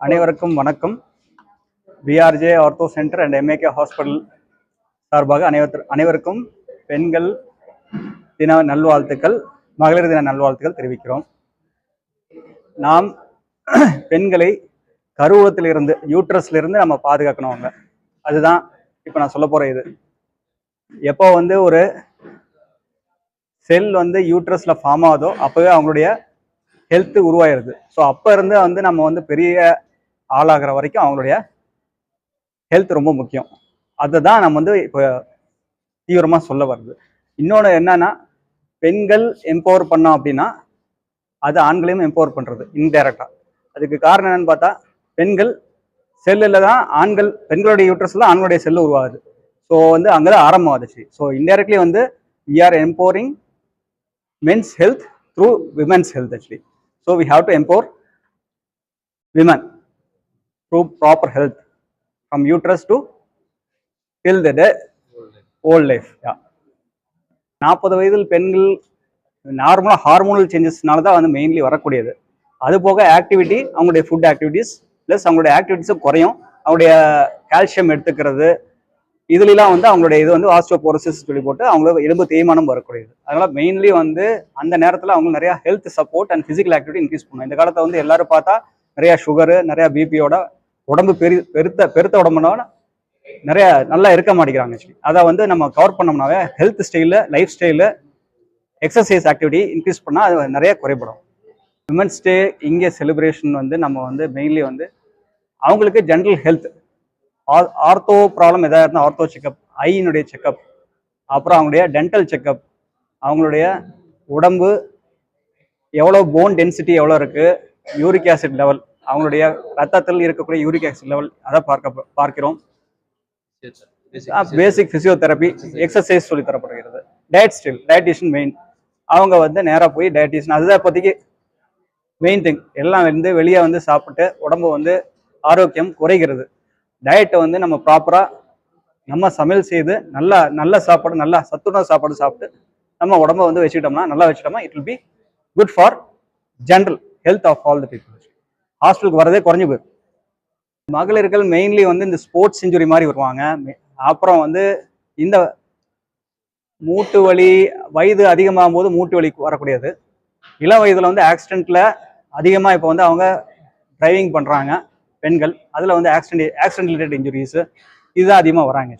அனைவருக்கும் வணக்கம். PRJ ortho centre and MAK hospital சார்பாக அனைவருக்கும் பெண்கள் தின நல்வாழ்த்துக்கள், மகளிர் தின நல்வாழ்த்துக்கள் தெரிவிக்கிறோம். நாம் பெண்களை கருவூலத்திலிருந்து யூட்ரஸ்ல நம்ம பாதுகாக்கணும். அவங்க அதுதான் இப்போ நான் சொல்ல போற இது. எப்போ ஒரு செல் யூட்ரஸ்ல ஃபார்ம் ஆகுதோ அப்பவே அவங்களுடைய ஹெல்த் உருவாயிருது. ஸோ அப்போ இருந்து நம்ம பெரிய ஆளாகிற வரைக்கும் அவங்களுடைய ஹெல்த் ரொம்ப முக்கியம். அதை தான் நம்ம இப்போ தீவிரமாக சொல்ல வருது. இன்னொன்று என்னன்னா, பெண்கள் எம்பவர் பண்ணோம் அப்படின்னா அது ஆண்களையும் எம்பவர் பண்ணுறது இன்டைரக்டா. அதுக்கு காரணம் என்னன்னு பார்த்தா, பெண்கள் செல்லில் தான் பெண்களுடைய யூட்ரஸ்ல தான் ஆண்களுடைய செல்லு உருவாகுது. ஸோ அங்கதான் ஆரம்பம் ஆகுது. So indirectly we are empowering men's health through women's health actually. So we have to empower women through proper health from uterus to till the day old life. 40 வயதில் பெண்கள் நார்மலாக ஹார்மோனல் சேஞ்சஸ்னால தான் mainly வரக்கூடியது. அது போக ஆக்டிவிட்டி, அவங்களுடைய food activities plus அவங்களுடைய ஆக்டிவிட்டிஸும் குறையும். அவங்களுடைய கால்சியம் எடுத்துக்கிறது இதுலாம் அவங்களுடைய இது ஆஸ்டியோபோரோசிஸ் சொல்லி போட்டு அவங்களுக்கு எலும்பு தேய்மானம் வரக்கூடியது. அதனால மெயின்லி அந்த நேரத்தில் அவங்க நிறைய health support and physical activity increase பண்ணும். இந்த காலத்தை எல்லாரும் பார்த்தா நிறைய சுகரு, நிறைய பிபியோட உடம்பு பெருத்த உடம்புனால நிறைய நல்லா இருக்க மாட்டேங்கிறாங்க. அதை நம்ம கவர் பண்ணோம்னாவே health style, life style, exercise activity increase பண்ணால் அது நிறைய குறைபடும். விமன்ஸ் டே இங்கே செலிப்ரேஷன் நம்ம மெயின்லி அவங்களுக்கு ஜென்ரல் ஹெல்த், ஆர்த்தோ ப்ராப்ளம் எதாவது இருந்தால் ஆர்த்தோ செக்அப், ஐயினுடைய செக்அப், அப்புறம் அவங்களுடைய டென்டல் செக்அப், அவங்களுடைய உடம்பு எவ்வளோ போன் டென்சிட்டி எவ்வளோ இருக்குது, யூரிக் ஆசிட் லெவல், அவங்களுடைய ரத்தத்தில் இருக்கக்கூடிய யூரிக் ஆசிட் லெவல் அதை பார்க்கிறோம். பேசிக் பிசியோதெரப்பி, எக்ஸசைஸ் சொல்லி தரப்படுகிறது. Diet style, dietitian main. அவங்க நேராக போய் டயட்டிஷியன், அதுதான் இப்போதைக்கு மெயின் திங். எல்லாம் வெளியே சாப்பிட்டு உடம்பு ஆரோக்கியம் குறைகிறது. டயட்டை நம்ம ப்ராப்பராக நம்ம சமையல் செய்து நல்ல சாப்பாடு, நல்லா சத்துணவு சாப்பாடு சாப்பிட்டு நம்ம உடம்ப வச்சுக்கிட்டோம்னா, நல்லா வச்சுட்டோம்னா it will be good for general health of all the people. ஹாஸ்பிட்டலுக்கு வரதே குறைஞ்சு போயிடும். மகளிர்கள் மெயின்லி இந்த ஸ்போர்ட்ஸ் இன்ஜுரி மாதிரி வருவாங்க. அப்புறம் இந்த மூட்டு வலி, வயது அதிகமாகும் போது மூட்டு வலி வரக்கூடியது. இளம் வயதுல ஆக்சிடென்ட்ல அதிகமாக இப்போ அவங்க டிரைவிங் பண்றாங்க பெண்கள். அதில் ஆக்சிடென்ட் ரிலேட்டட் இன்ஜுரிஸ் இதுதான் அதிகமாக வராங்க.